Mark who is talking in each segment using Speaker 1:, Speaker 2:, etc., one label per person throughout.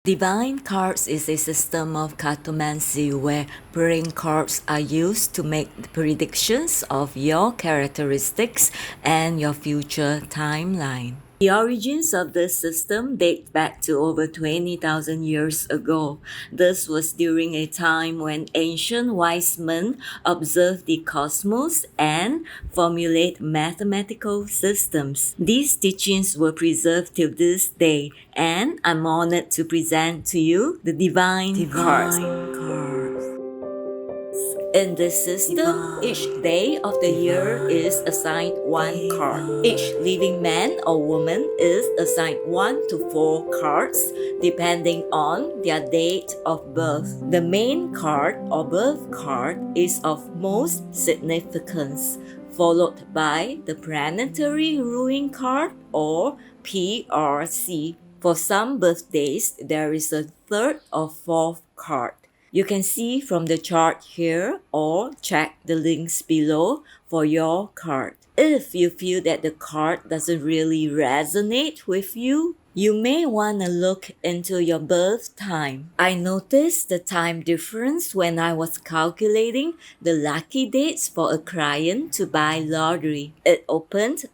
Speaker 1: Divine cards is a system of cartomancy where praying cards are used to make predictions of your characteristics and your future timeline. The origins of this system date back to over 20,000 years ago. This was during a time when ancient wise men observed the cosmos and formulate mathematical systems. These teachings were preserved till this day, and I'm honored to present to you the Divine Cards. In this system, each day of the year is assigned one card. Each living man or woman is assigned 1 to 4 cards depending on their date of birth. The main card or birth card is of most significance, followed by the planetary ruling card or PRC. For some birthdays, there is a third or fourth card. You can see from the chart here or check the links below for your card. If you feel that the card doesn't really resonate with you, you may want to look into your birth time. I noticed the time difference when I was calculating the lucky dates for a client to buy lottery. It opened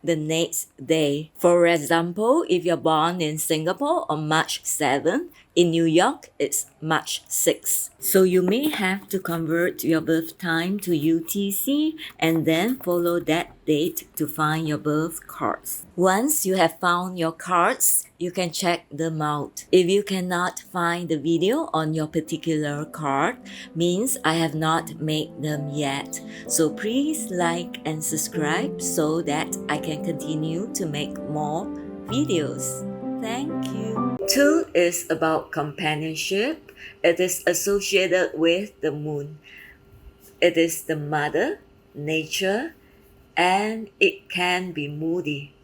Speaker 1: the next day. For example, if you're born in Singapore on March 7, in New York, it's March 6. So you may have to convert your birth time to UTC and then follow that date to find your birth cards. Once you have found your cards, you can check them out. If you cannot find the video on your particular card, means I have not made them yet. So please like and subscribe so that I can continue to make more videos. Thank you. 2 is about companionship. It is associated with the moon. It is the mother, nature, and it can be moody.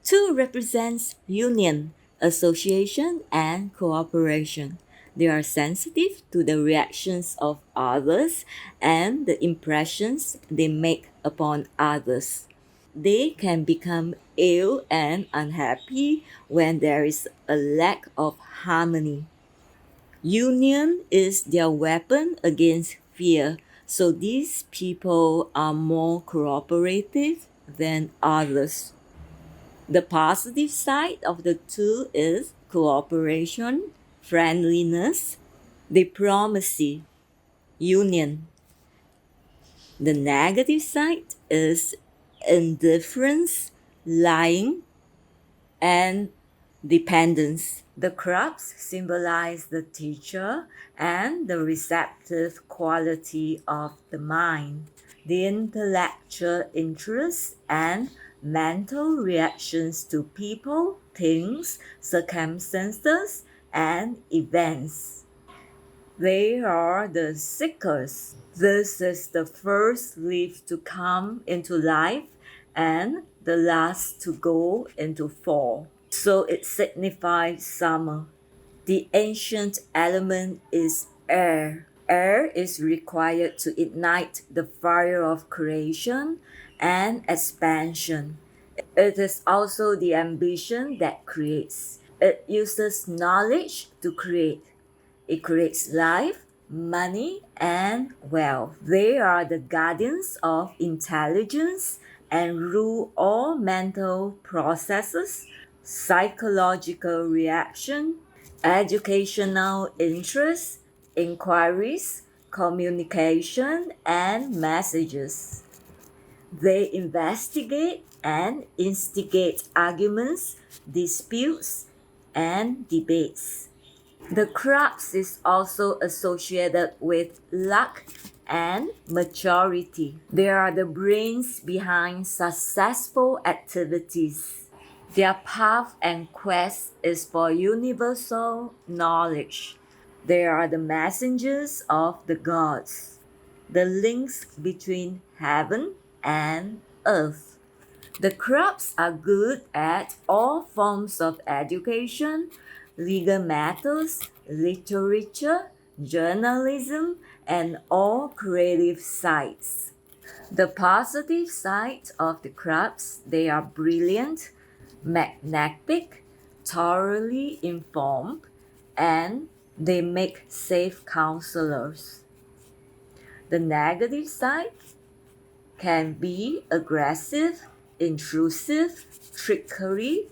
Speaker 1: 2 represents union, association, and cooperation. They are sensitive to the reactions of others and the impressions they make upon others. They can become ill and unhappy when there is a lack of harmony. Union is their weapon against fear, so these people are more cooperative than others. The positive side of the 2 is cooperation, friendliness, diplomacy, union. The negative side is indifference, lying, and dependence. The clubs symbolize the teacher and the receptive quality of the mind, the intellectual interests and mental reactions to people, things, circumstances, and events. They are the seekers. This is the first leaf to come into life and the last to go into fall. So it signifies summer. The ancient element is air. Air is required to ignite the fire of creation and expansion. It is also the ambition that creates. It uses knowledge to create. It creates life, money, and wealth. They are the guardians of intelligence and rule all mental processes, psychological reaction, educational interests, inquiries, communication, and messages. They investigate and instigate arguments, disputes, and debates. The crux is also associated with luck and maturity. They are the brains behind successful activities. Their path and quest is for universal knowledge. They are the messengers of the gods, the links between heaven and earth. The clubs are good at all forms of education, legal matters, literature, journalism, and all creative sides. The positive side of the clubs, they are brilliant, magnetic, thoroughly informed, and they make safe counselors. The negative side can be aggressive, intrusive, trickery,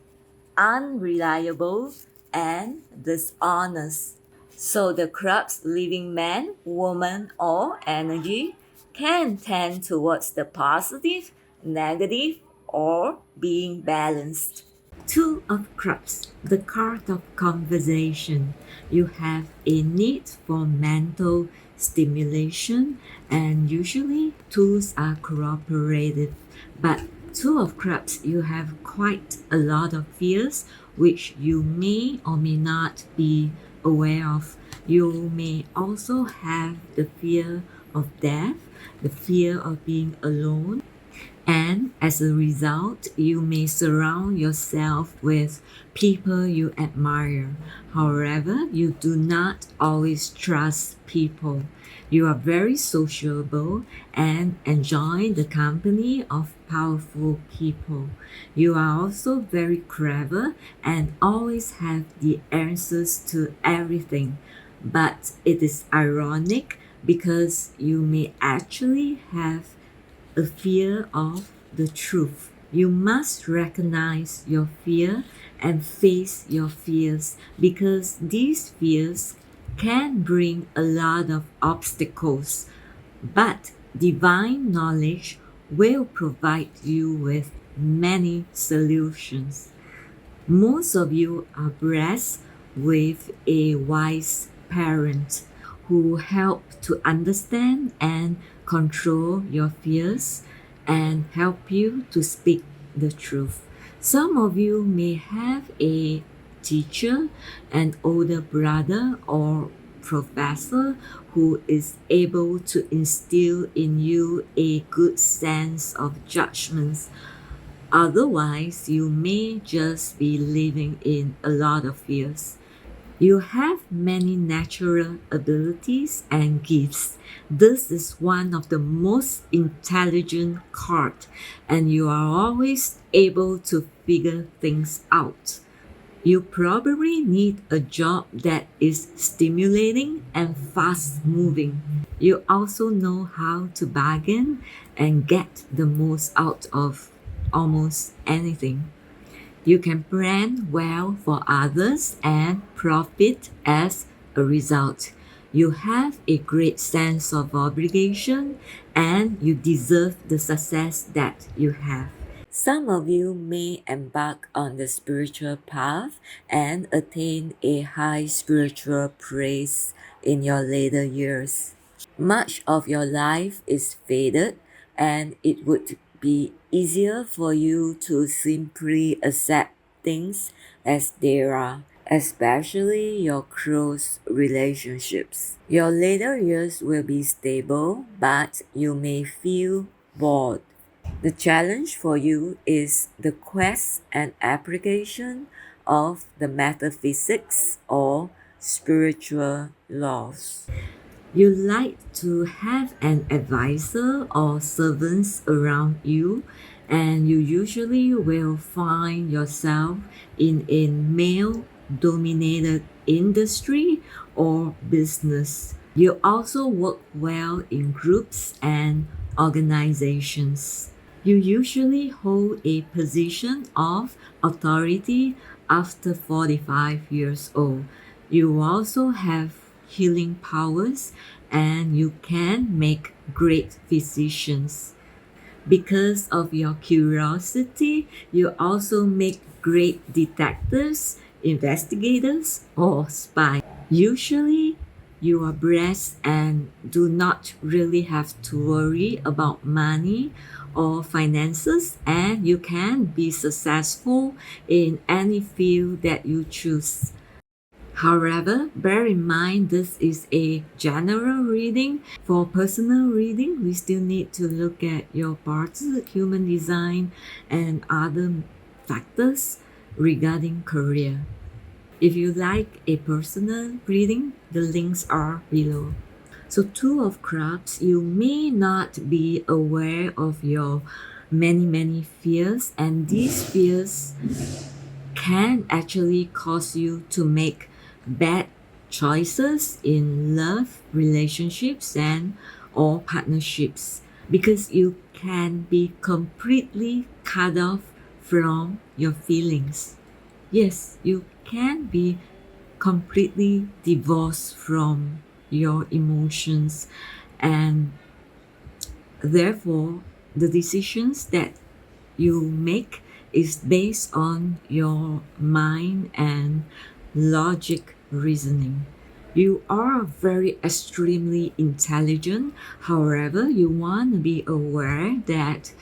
Speaker 1: unreliable, and dishonest. So the crab's living man, woman, or energy can tend towards the positive, negative, or being balanced. Two of Cups, the card of conversation. You have a need for mental stimulation, and usually tools are cooperative. But Two of Cups, you have quite a lot of fears which you may or may not be aware of. You may also have the fear of death, the fear of being alone, and as a result, you may surround yourself with people you admire. However, you do not always trust people. You are very sociable and enjoy the company of powerful people. You are also very clever and always have the answers to everything. But it is ironic because you may actually have a fear of the truth. You must recognize your fear and face your fears because these fears can bring a lot of obstacles, but divine knowledge will provide you with many solutions. Most of you are blessed with a wise parent who help to understand and control your fears and help you to speak the truth. Some of you may have a teacher, an older brother or professor who is able to instill in you a good sense of judgments. Otherwise, you may just be living in a lot of fears. You have many natural abilities and gifts. This is one of the most intelligent cards, and you are always able to figure things out. You probably need a job that is stimulating and fast moving. You also know how to bargain and get the most out of almost anything. You can plan well for others and profit as a result. You have a great sense of obligation and you deserve the success that you have. Some of you may embark on the spiritual path and attain a high spiritual praise in your later years. Much of your life is faded, and it would be easier for you to simply accept things as they are, especially your close relationships. Your later years will be stable, but you may feel bored. The challenge for you is the quest and application of the metaphysics or spiritual laws. You like to have an advisor or servants around you, and you usually will find yourself in a male dominated industry or business. You also work well in groups and organizations. You usually hold a position of authority after 45 years old. You also have healing powers and you can make great physicians. Because of your curiosity, you also make great detectives, investigators, or spies. Usually, you are blessed and do not really have to worry about money or finances, and you can be successful in any field that you choose. However, bear in mind this is a general reading. For personal reading, we still need to look at your parts, human design, and other factors regarding career. If you like a personal reading, the links are below. So Two of Cups, you may not be aware of your many fears, and these fears can actually cause you to make bad choices in love, relationships, and or partnerships, because you can be completely cut off from your feelings. Yes, you can be completely divorced from your emotions, and therefore the decisions that you make is based on your mind and logic reasoning. You are very extremely intelligent. However, you want to be aware that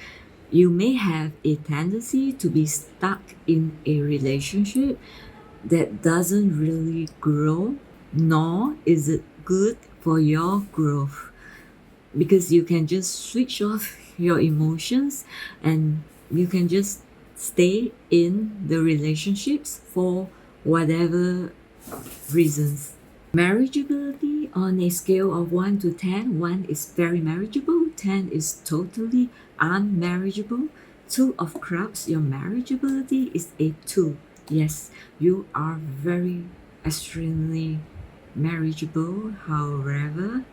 Speaker 1: you may have a tendency to be stuck in a relationship that doesn't really grow, nor is it good for your growth, because you can just switch off your emotions and you can just stay in the relationships for whatever reasons. Marriageability on a scale of 1 to 10, 1 is very marriageable, 10 is totally unmarriageable. 2 of Clubs, your marriageability is a 2. Yes, you are very extremely marriageable. However,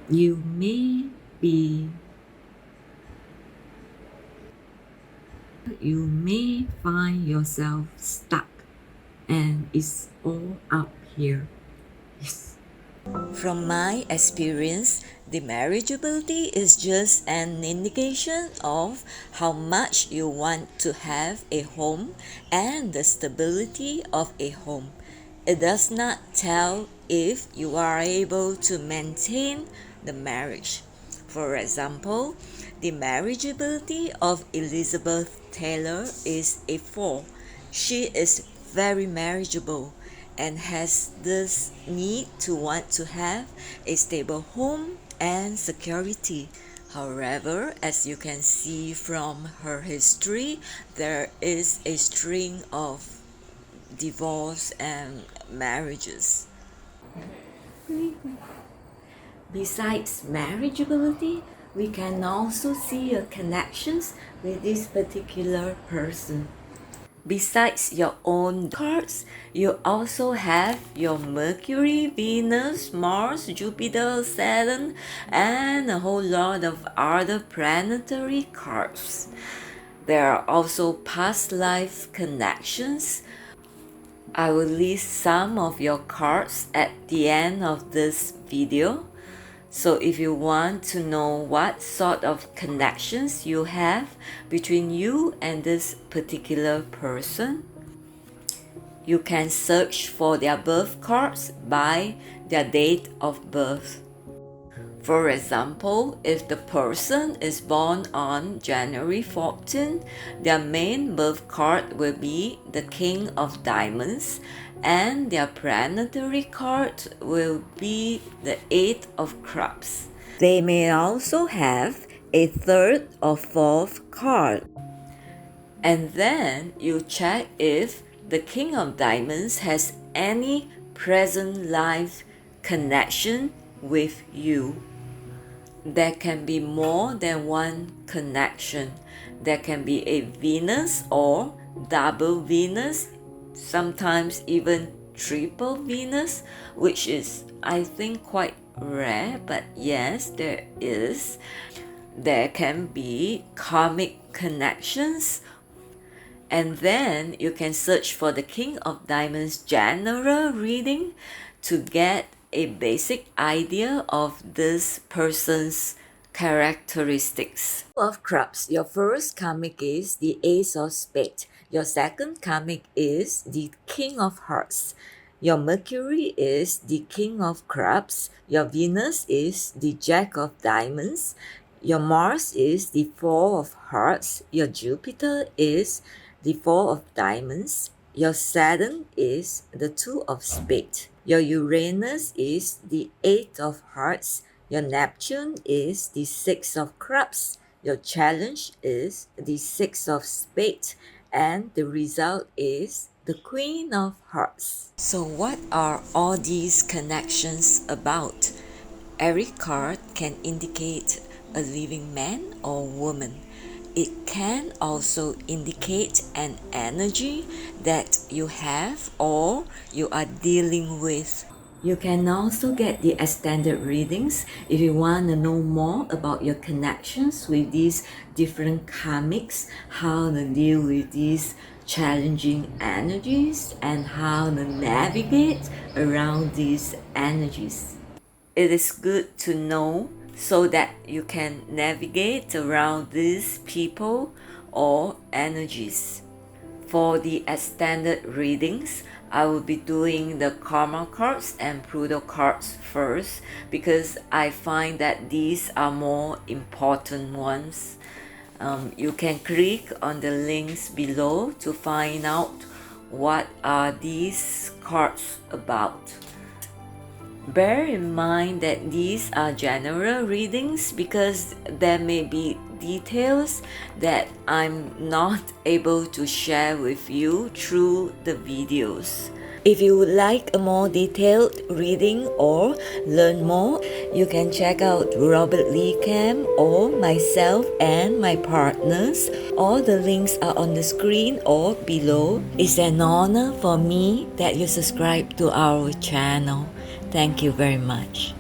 Speaker 1: you may be you may find yourself stuck and it's all up here. Yes. From my experience, the marriageability is just an indication of how much you want to have a home and the stability of a home. It does not tell if you are able to maintain the marriage. For example, the marriageability of Elizabeth Taylor is a 4. She is very marriageable and has this need to want to have a stable home and security. However, as you can see from her history, there is a string of divorce and marriages. Besides marriageability, we can also see a connections with this particular person. Besides your own cards, you also have your Mercury, Venus, Mars, Jupiter, Saturn, and a whole lot of other planetary cards. There are also past life connections. I will list some of your cards at the end of this video. So if you want to know what sort of connections you have between you and this particular person, you can search for their birth cards by their date of birth. For example, if the person is born on January 14, their main birth card will be the King of Diamonds, and their planetary card will be the Eight of Cups. They may also have a third or fourth card. And then you check if the King of Diamonds has any present life connection with you. There can be more than one connection. There can be a Venus or double Venus, sometimes even triple Venus, which is, I think, quite rare, but yes, there is. There can be karmic connections, and then you can search for the King of Diamonds general reading to get a basic idea of this person's characteristics. Of Cups, your first karmic is the Ace of Spades. Your second karmic is the King of Hearts. Your Mercury is the King of Cups. Your Venus is the Jack of Diamonds. Your Mars is the Four of Hearts. Your Jupiter is the Four of Diamonds. Your Saturn is the Two of Spades. Your Uranus is the Eight of Hearts. Your Neptune is the Six of Cups. Your challenge is the Six of Spades. And the result is the Queen of Hearts. So what are all these connections about? Every card can indicate a living man or woman. It can also indicate an energy that you have or you are dealing with. You can also get the extended readings if you want to know more about your connections with these different karmics, how to deal with these challenging energies, and how to navigate around these energies. It is good to know so that you can navigate around these people or energies. For the extended readings, I will be doing the Karma cards and Pluto cards first because I find that these are more important ones. You can click on the links below to find out what are these cards about. Bear in mind that these are general readings because there may be details that I'm not able to share with you through the videos. If you would like a more detailed reading or learn more, you can check out Robert Lee Cam or myself and my partners. All the links are on the screen or below. It's an honor for me that you subscribe to our channel. Thank you very much.